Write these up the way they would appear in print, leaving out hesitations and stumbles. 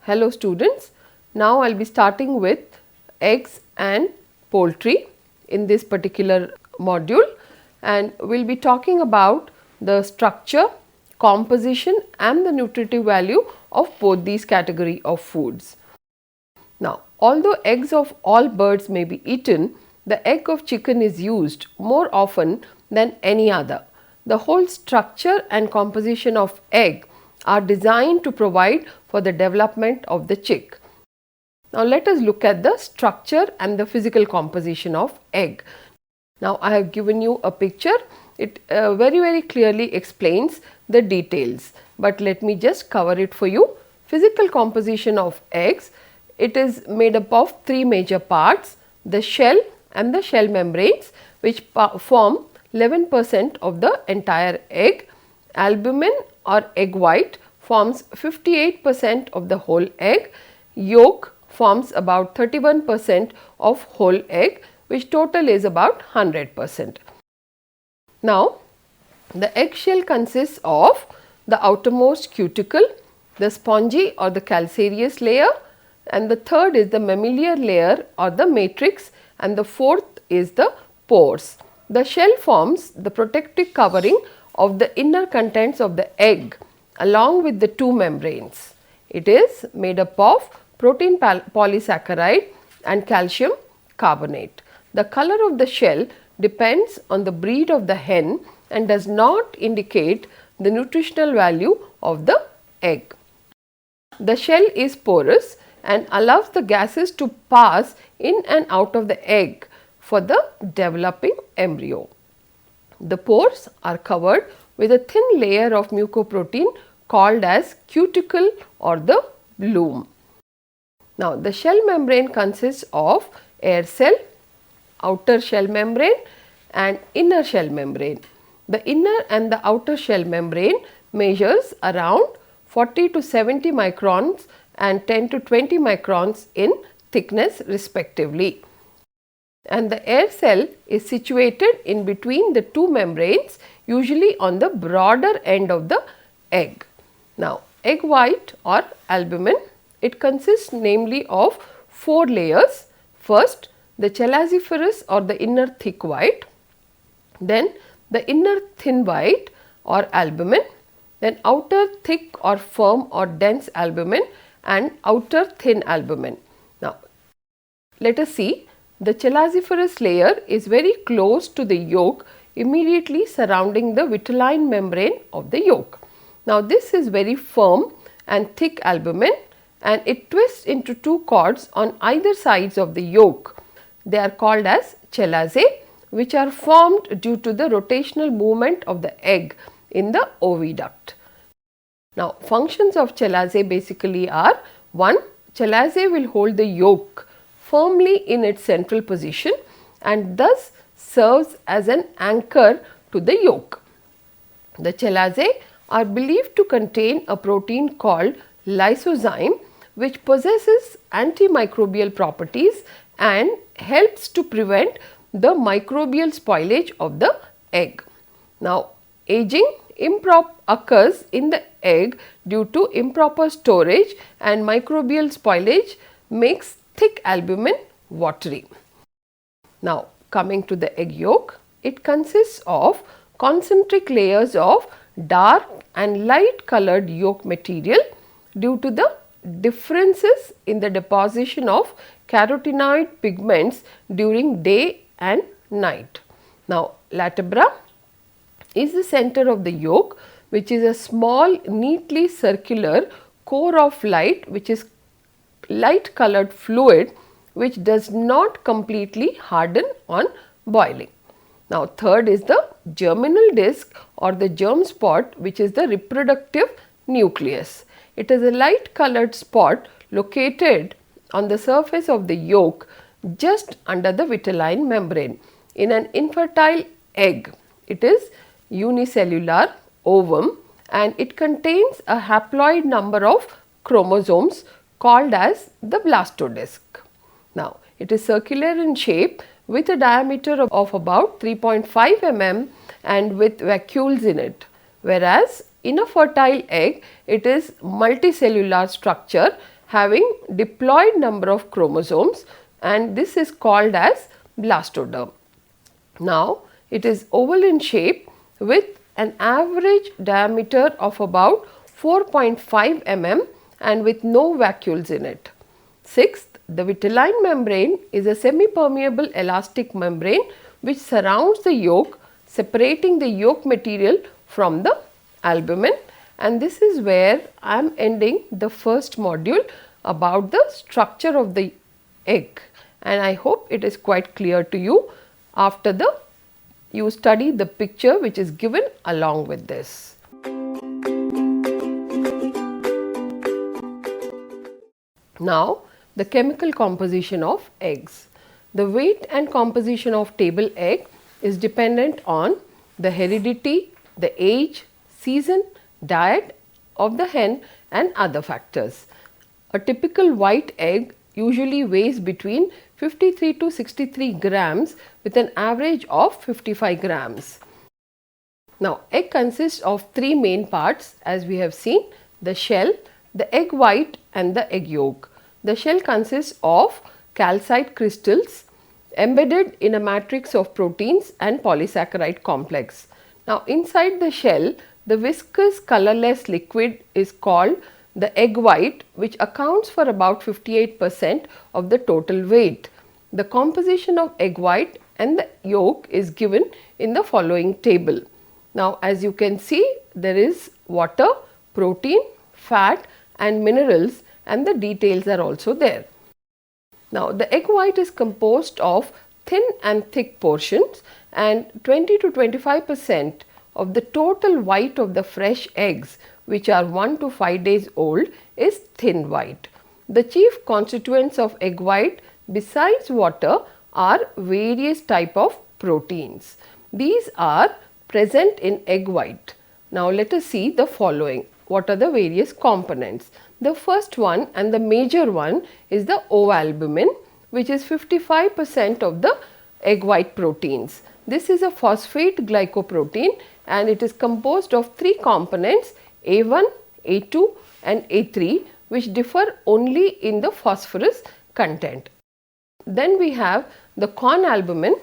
Hello students, now I will be starting with eggs and poultry in this particular module, and we will be talking about the structure, composition and the nutritive value of both these category of foods. Now, although eggs of all birds may be eaten, the egg of chicken is used more often than any other. The whole structure and composition of egg are designed to provide for the development of the chick. Now, let us look at the structure and the physical composition of egg. Now, I have given you a picture. It very clearly explains the details, but let me just cover it for you. Physical composition of eggs, it is made up of three major parts: the shell and the shell membranes, which form 11% of the entire egg. Albumin or egg white forms 58% of the whole egg. Yolk forms about 31% of whole egg, which total is about 100%. Now, the eggshell consists of the outermost cuticle, the spongy or the calcareous layer, and the third is the mammalia layer or the matrix, and the fourth is the pores. The shell forms the protective covering of the inner contents of the egg along with the two membranes. It is made up of protein polysaccharide and calcium carbonate. The color of the shell depends on the breed of the hen and does not indicate the nutritional value of the egg. The shell is porous and allows the gases to pass in and out of the egg for the developing embryo. The pores are covered with a thin layer of mucoprotein called as cuticle or the bloom. Now, the shell membrane consists of air cell, outer shell membrane and inner shell membrane. The inner and the outer shell membrane measures around 40 to 70 microns and 10 to 20 microns in thickness respectively. And the air cell is situated in between the two membranes, usually on the broader end of the egg. Now, egg white or albumin, it consists namely of four layers. First, the chelaziferous or the inner thick white, then the inner thin white or albumin, then outer thick or firm or dense albumin and outer thin albumin. Now, let us see. The chelaziferous layer is very close to the yolk, immediately surrounding the vitelline membrane of the yolk. Now, this is very firm and thick albumin, and it twists into two cords on either sides of the yolk. They are called as chelazae, which are formed due to the rotational movement of the egg in the oviduct. Now, functions of chelazae basically are: 1. Chelazae will hold the yolk firmly in its central position and thus serves as an anchor to the yolk. The chelazae are believed to contain a protein called lysozyme, which possesses antimicrobial properties and helps to prevent the microbial spoilage of the egg. Now, aging occurs in the egg due to improper storage, and microbial spoilage makes thick albumin watery. Now, coming to the egg yolk, it consists of concentric layers of dark and light colored yolk material due to the differences in the deposition of carotenoid pigments during day and night. Now, latebra is the center of the yolk, which is a small neatly circular core of light, which is light colored fluid which does not completely harden on boiling. Now, third is the germinal disc or the germ spot, which is the reproductive nucleus. It is a light colored spot located on the surface of the yolk just under the vitelline membrane. In an infertile egg, it is unicellular ovum and it contains a haploid number of chromosomes called as the blastodisc. Now, it is circular in shape with a diameter of about 3.5 mm and with vacuoles in it, whereas in a fertile egg it is multicellular structure having diploid number of chromosomes, and this is called as blastoderm. Now, it is oval in shape with an average diameter of about 4.5 mm and with no vacuoles in it. Sixth, the vitelline membrane is a semi-permeable elastic membrane which surrounds the yolk, separating the yolk material from the albumin, and this is where I am ending the first module about the structure of the egg, and I hope it is quite clear to you after you study the picture which is given along with this. Now, the chemical composition of eggs. The weight and composition of table egg is dependent on the heredity, the age, season, diet of the hen and other factors. A typical white egg usually weighs between 53 to 63 grams with an average of 55 grams. Now, egg consists of three main parts as we have seen: the shell, the egg white and the egg yolk. The shell consists of calcite crystals embedded in a matrix of proteins and polysaccharide complex. Now, inside the shell, the viscous colorless liquid is called the egg white, which accounts for about 58% of the total weight. The composition of egg white and the yolk is given in the following table. Now, as you can see, there is water, protein, fat and minerals, and the details are also there. Now, the egg white is composed of thin and thick portions, and 20 to 25% of the total white of the fresh eggs, which are 1 to 5 days old, is thin white. The chief constituents of egg white besides water are various type of proteins. These are present in egg white. Now, let us see the following. What are the various components? The first one and the major one is the ovalbumin, which is 55% of the egg white proteins. This is a phosphate glycoprotein and it is composed of three components: A1, A2 and A3, which differ only in the phosphorus content. Then we have the corn albumin.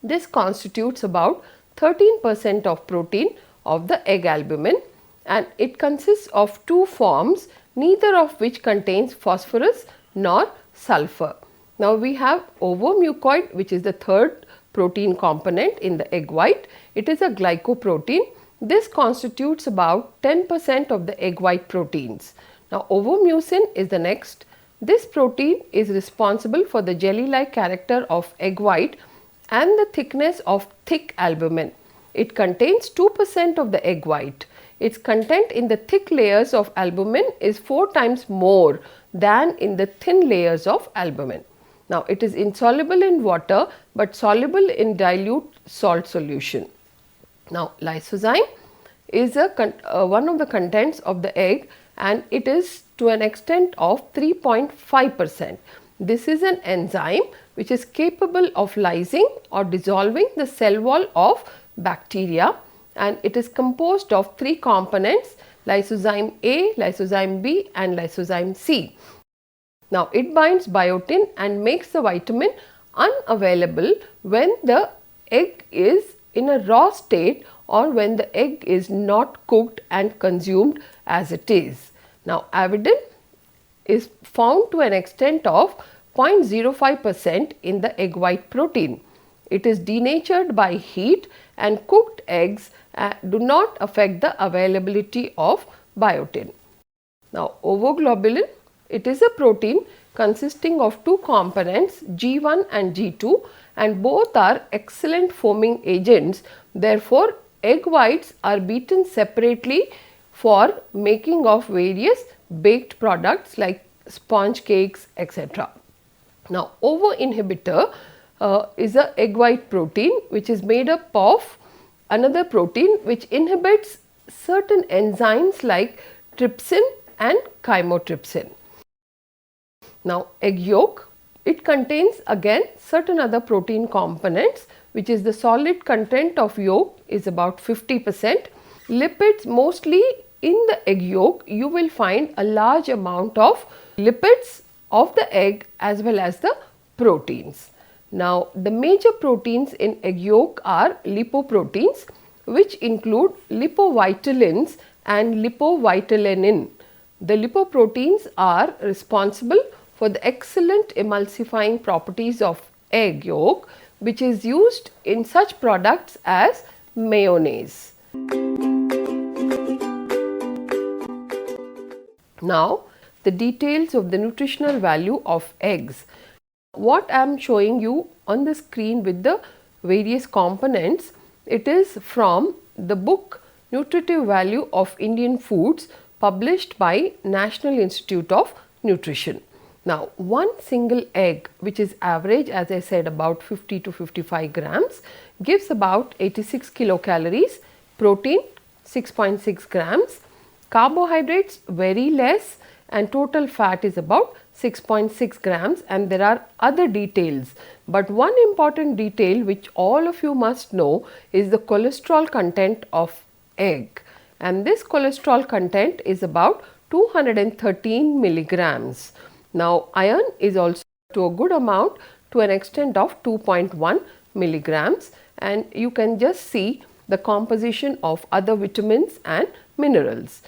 This constitutes about 13% of protein of the egg albumin, and it consists of two forms, neither of which contains phosphorus nor sulfur. Now, we have ovomucoid, which is the third protein component in the egg white. It is a glycoprotein. This constitutes about 10% of the egg white proteins. Now, ovomucin is the next. This protein is responsible for the jelly-like character of egg white and the thickness of thick albumin. It contains 2% of the egg white. Its content in the thick layers of albumin is 4 times more than in the thin layers of albumin. Now, it is insoluble in water but soluble in dilute salt solution. Now, lysozyme is one of the contents of the egg, and it is to an extent of 3.5%. This is an enzyme which is capable of lysing or dissolving the cell wall of bacteria, and it is composed of three components: lysozyme A, lysozyme B and lysozyme C. Now, it binds biotin and makes the vitamin unavailable when the egg is in a raw state or when the egg is not cooked and consumed as it is. Now, avidin is found to an extent of 0.05% in the egg white protein. It is denatured by heat, and cooked eggs do not affect the availability of biotin. Now, ovoglobulin, it is a protein consisting of two components, G1 and G2, and both are excellent foaming agents. Therefore, egg whites are beaten separately for making of various baked products like sponge cakes, etc. Now, ovo inhibitor is a egg white protein which is made up of another protein which inhibits certain enzymes like trypsin and chymotrypsin. Now, egg yolk, it contains again certain other protein components, which is the solid content of yolk is about 50%. Lipids mostly in the egg yolk you will find a large amount of lipids of the egg as well as the proteins. Now, the major proteins in egg yolk are lipoproteins, which include lipovitalins and lipovitalenin. The lipoproteins are responsible for the excellent emulsifying properties of egg yolk, which is used in such products as mayonnaise. Now, the details of the nutritional value of eggs. What I am showing you on the screen with the various components, it is from the book Nutritive Value of Indian Foods, published by National Institute of Nutrition. Now, one single egg, which is average, as I said, about 50 to 55 grams, gives about 86 kilocalories, protein 6.6 grams, carbohydrates very less, and total fat is about 6.6 grams, and there are other details. But one important detail which all of you must know is the cholesterol content of egg, and this cholesterol content is about 213 milligrams. Now, iron is also to a good amount, to an extent of 2.1 milligrams, and you can just see the composition of other vitamins and minerals.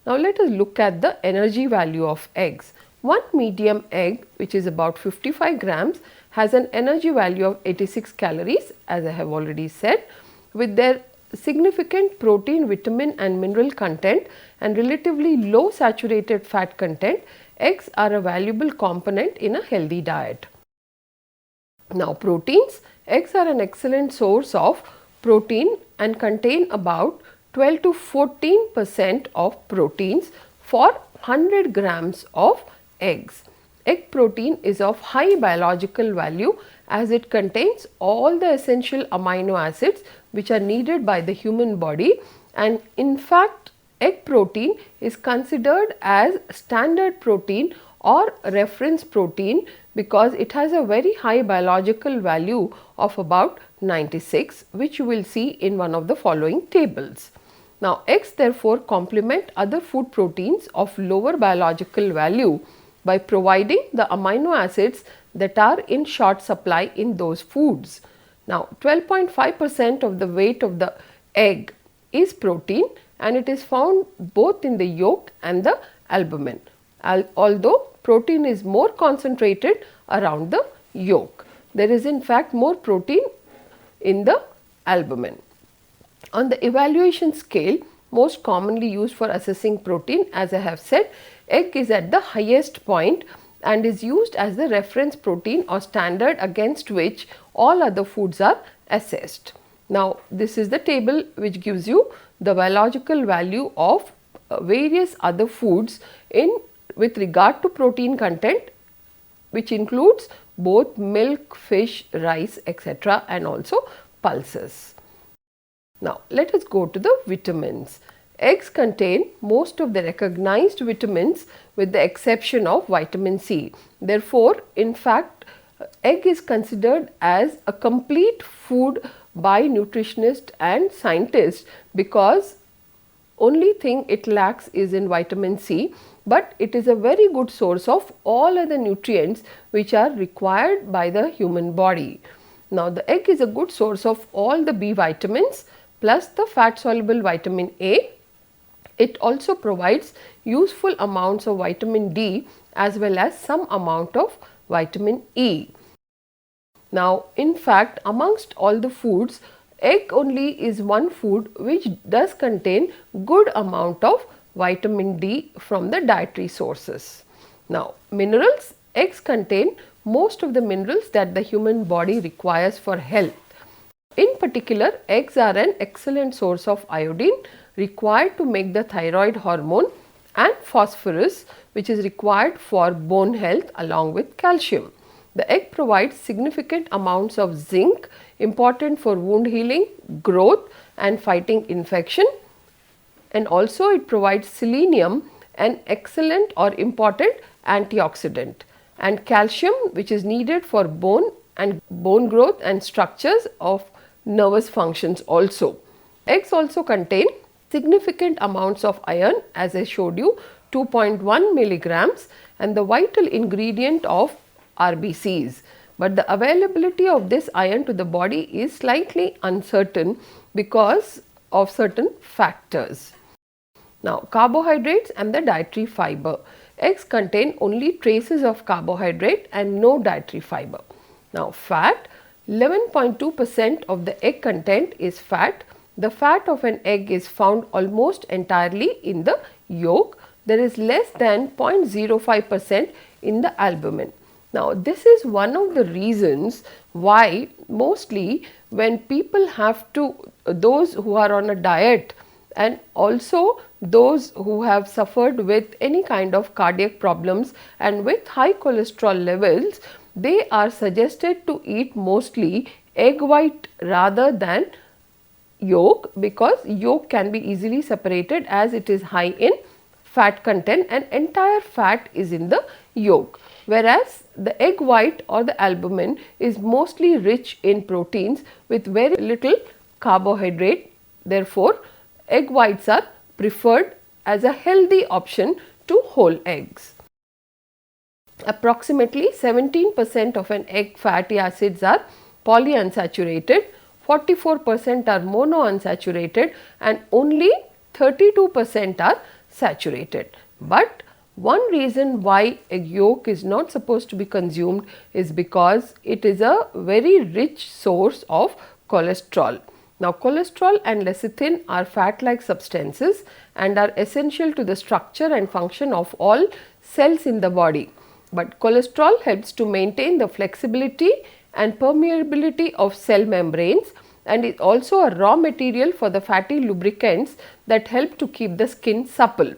Now, let us look at the energy value of eggs. One medium egg, which is about 55 grams, has an energy value of 86 calories, as I have already said. With their significant protein, vitamin and mineral content and relatively low saturated fat content, eggs are a valuable component in a healthy diet. Now, proteins. Eggs are an excellent source of protein and contain about 12 to 14% of proteins for 100 grams of eggs. Egg protein is of high biological value as it contains all the essential amino acids which are needed by the human body, and in fact egg protein is considered as standard protein or reference protein because it has a very high biological value of about 96, which you will see in one of the following tables. Now, eggs therefore complement other food proteins of lower biological value by providing the amino acids that are in short supply in those foods. Now, 12.5% of the weight of the egg is protein, and it is found both in the yolk and the albumin, although protein is more concentrated around the yolk. There is in fact more protein in the albumin. On the evaluation scale most commonly used for assessing protein, as I have said, egg is at the highest point and is used as the reference protein or standard against which all other foods are assessed. Now, this is the table which gives you the biological value of various other foods with regard to protein content, which includes both milk, fish, rice, etc., and also pulses. Now, let us go to the vitamins. Eggs contain most of the recognized vitamins with the exception of vitamin C. Therefore, in fact, egg is considered as a complete food by nutritionists and scientists because only thing it lacks is in vitamin C, but it is a very good source of all other nutrients which are required by the human body. Now, the egg is a good source of all the B vitamins plus the fat soluble vitamin A. It also provides useful amounts of vitamin D as well as some amount of vitamin E. Now, in fact, amongst all the foods, egg only is one food which does contain good amount of vitamin D from the dietary sources. Now, minerals. Eggs contain most of the minerals that the human body requires for health. In particular, eggs are an excellent source of iodine required to make the thyroid hormone and phosphorus, which is required for bone health along with calcium. The egg provides significant amounts of zinc, important for wound healing, growth and fighting infection, and also it provides selenium, an excellent or important antioxidant, and calcium, which is needed for bone growth and structures of nervous functions also. Eggs also contain significant amounts of iron, as I showed you, 2.1 milligrams, and the vital ingredient of RBCs. But the availability of this iron to the body is slightly uncertain because of certain factors. Now, carbohydrates and the dietary fiber. Eggs contain only traces of carbohydrate and no dietary fiber. Now, fat, 11.2% of the egg content is fat. The fat of an egg is found almost entirely in the yolk. There is less than 0.05% in the albumin. Now, this is one of the reasons why mostly when people have to, those who are on a diet and also those who have suffered with any kind of cardiac problems and with high cholesterol levels, they are suggested to eat mostly egg white rather than yolk, because yolk can be easily separated as it is high in fat content and entire fat is in the yolk, whereas the egg white or the albumin is mostly rich in proteins with very little carbohydrate. Therefore, egg whites are preferred as a healthy option to whole eggs. Approximately 17% of an egg fatty acids are polyunsaturated, 44% are monounsaturated and only 32% are saturated. But one reason why egg yolk is not supposed to be consumed is because it is a very rich source of cholesterol. Now, cholesterol and lecithin are fat-like substances and are essential to the structure and function of all cells in the body. But cholesterol helps to maintain the flexibility and permeability of cell membranes and is also a raw material for the fatty lubricants that help to keep the skin supple.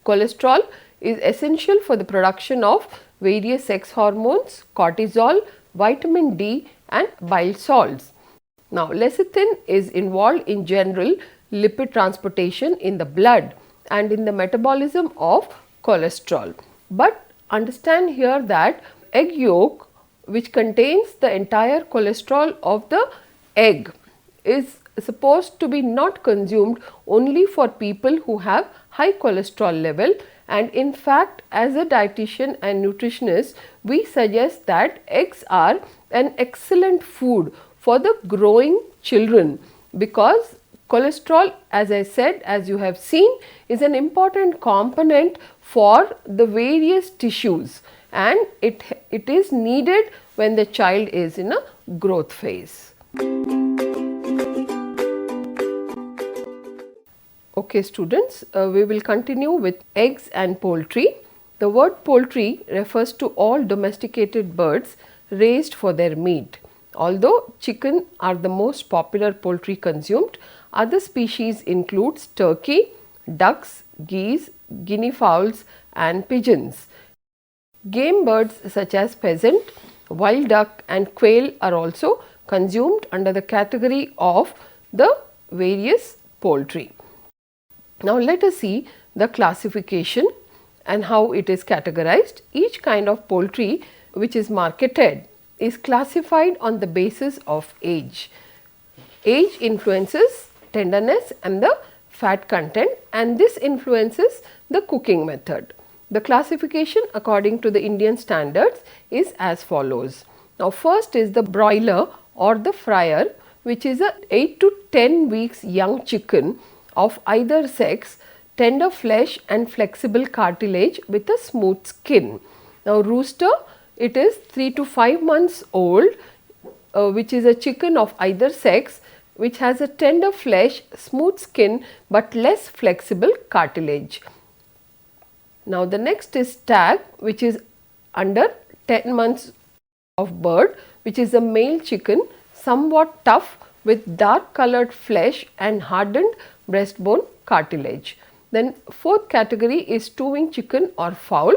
Cholesterol is essential for the production of various sex hormones, cortisol, vitamin D and bile salts. Now, lecithin is involved in general lipid transportation in the blood and in the metabolism of cholesterol. But understand here that egg yolk, which contains the entire cholesterol of the egg, is supposed to be not consumed only for people who have high cholesterol level, and in fact, as a dietitian and nutritionist, we suggest that eggs are an excellent food for the growing children, because cholesterol, as I said, as you have seen, is an important component for the various tissues and it is needed when the child is in a growth phase. Okay students, we will continue with eggs and poultry. The word poultry refers to all domesticated birds raised for their meat. Although chicken are the most popular poultry consumed, other species includes turkey, ducks, geese, guinea fowls and pigeons. Game birds such as pheasant, wild duck and quail are also consumed under the category of the various poultry. Now let us see the classification and how it is categorized. Each kind of poultry which is marketed is classified on the basis of age. Age influences tenderness and the fat content, and this influences the cooking method. The classification according to the Indian standards is as follows. Now first is the broiler or the fryer, which is a 8 to 10 weeks young chicken of either sex, tender flesh and flexible cartilage with a smooth skin. Now rooster, it is 3 to 5 months old, which is a chicken of either sex, which has a tender flesh, smooth skin but less flexible cartilage. Now the next is stag, which is under 10 months of birth, which is a male chicken, somewhat tough with dark colored flesh and hardened breastbone cartilage. Then fourth category is two-wing chicken or fowl,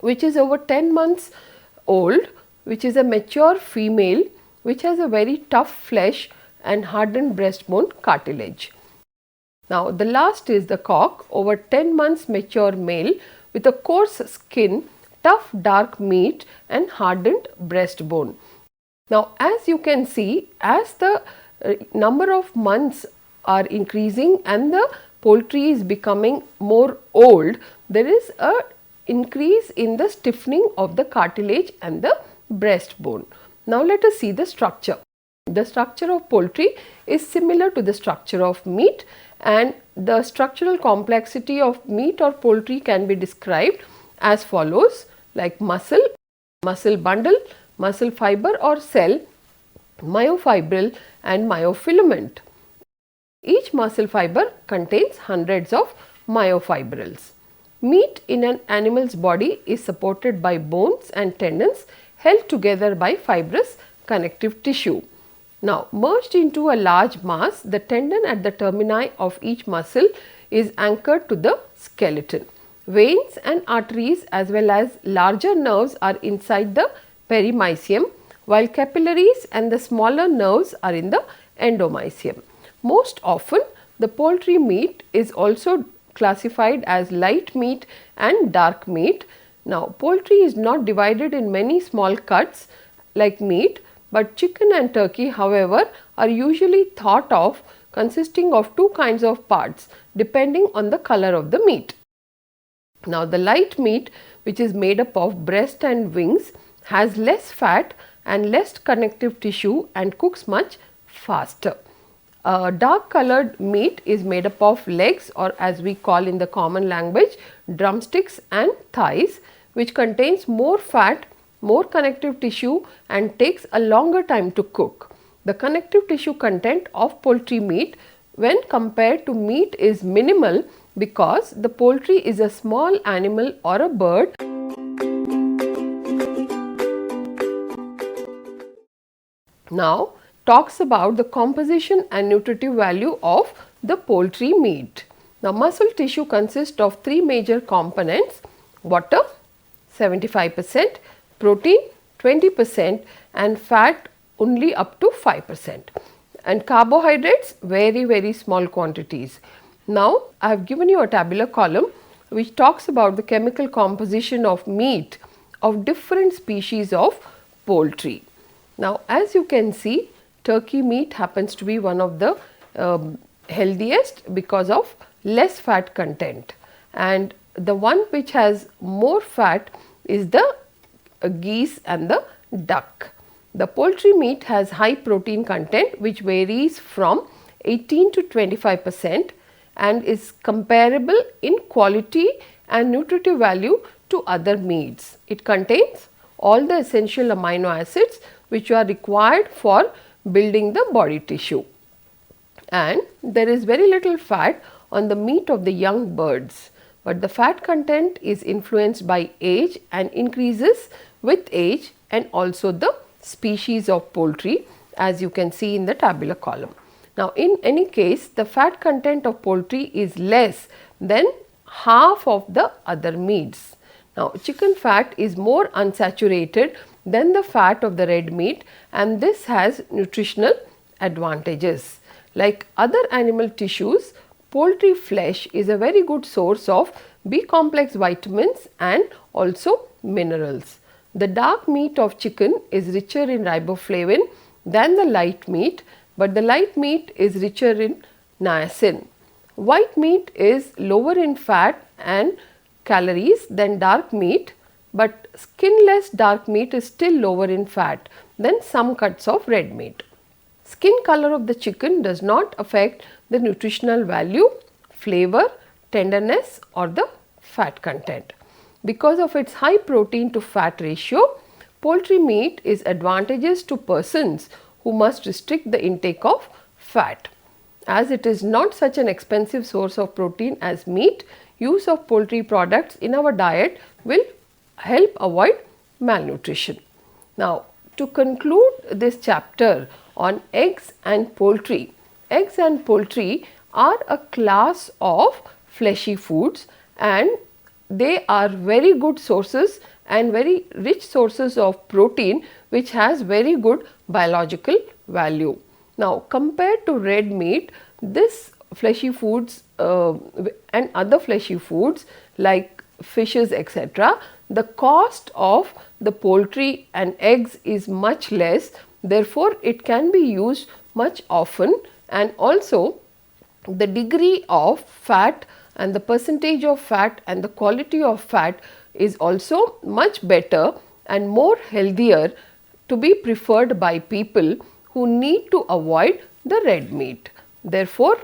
which is over 10 months old, which is a mature female, which has a very tough flesh and hardened breastbone cartilage. Now the last is the cock, over 10 months mature male with a coarse skin, tough dark meat and hardened breastbone. Now as you can see, as the number of months are increasing and the poultry is becoming more old, there is a increase in the stiffening of the cartilage and the breastbone. Now let us see the structure. The structure of poultry is similar to the structure of meat, and the structural complexity of meat or poultry can be described as follows, like muscle, muscle bundle, muscle fiber or cell, myofibril and myofilament. Each muscle fiber contains hundreds of myofibrils. Meat in an animal's body is supported by bones and tendons held together by fibrous connective tissue. Now, merged into a large mass, the tendon at the termini of each muscle is anchored to the skeleton. Veins and arteries as well as larger nerves are inside the perimysium, while capillaries and the smaller nerves are in the endomysium. Most often, the poultry meat is also classified as light meat and dark meat. Now, poultry is not divided in many small cuts like meat, but chicken and turkey, however, are usually thought of consisting of two kinds of parts depending on the color of the meat. Now, the light meat, which is made up of breast and wings, has less fat and less connective tissue and cooks much faster. Dark colored meat is made up of legs, or as we call in the common language, drumsticks and thighs, which contains more fat, more connective tissue and takes a longer time to cook. The connective tissue content of poultry meat when compared to meat is minimal because the poultry is a small animal or a bird. Now, talks about the composition and nutritive value of the poultry meat. Now, muscle tissue consists of three major components: water 75%, protein 20% and fat only up to 5%, and carbohydrates very small quantities. Now, I have given you a tabular column which talks about the chemical composition of meat of different species of poultry. Now, as you can see, turkey meat happens to be one of the healthiest because of less fat content, and the one which has more fat is the geese and the duck. The poultry meat has high protein content which varies from 18 to 25% and is comparable in quality and nutritive value to other meats. It contains all the essential amino acids which are required for building the body tissue, and there is very little fat on the meat of the young birds, but the fat content is influenced by age and increases with age and also the species of poultry, as you can see in the tabular column. Now, in any case, the fat content of poultry is less than half of the other meats. Now, chicken fat is more unsaturated than the fat of the red meat, and this has nutritional advantages. Like other animal tissues, poultry flesh is a very good source of B complex vitamins and also minerals. The dark meat of chicken is richer in riboflavin than the light meat, but the light meat is richer in niacin. White meat is lower in fat and calories than dark meat, but skinless dark meat is still lower in fat than some cuts of red meat. Skin color of the chicken does not affect the nutritional value, flavor, tenderness or the fat content. Because of its high protein to fat ratio, poultry meat is advantageous to persons who must restrict the intake of fat. As it is not such an expensive source of protein as meat, use of poultry products in our diet will help avoid malnutrition. Now, to conclude this chapter on eggs and poultry are a class of fleshy foods, and they are very good sources and very rich sources of protein which has very good biological value. Now, compared to red meat, this fleshy foods and other fleshy foods like fishes etc., the cost of the poultry and eggs is much less, therefore it can be used much often, and also the degree of fat and the percentage of fat and the quality of fat is also much better and more healthier to be preferred by people who need to avoid the red meat. Therefore,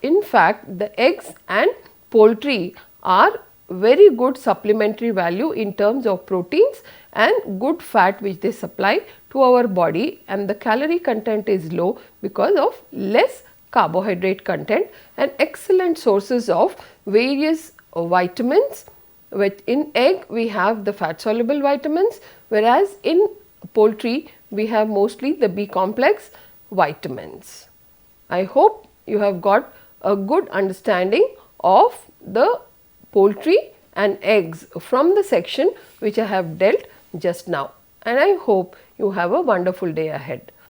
in fact, the eggs and poultry are very good supplementary value in terms of proteins and good fat which they supply to our body, and the calorie content is low because of less carbohydrate content and excellent sources of various vitamins. Which in egg we have the fat soluble vitamins, whereas in poultry we have mostly the B complex vitamins. I hope you have got a good understanding of the poultry and eggs from the section which I have dealt just now, and I hope you have a wonderful day ahead.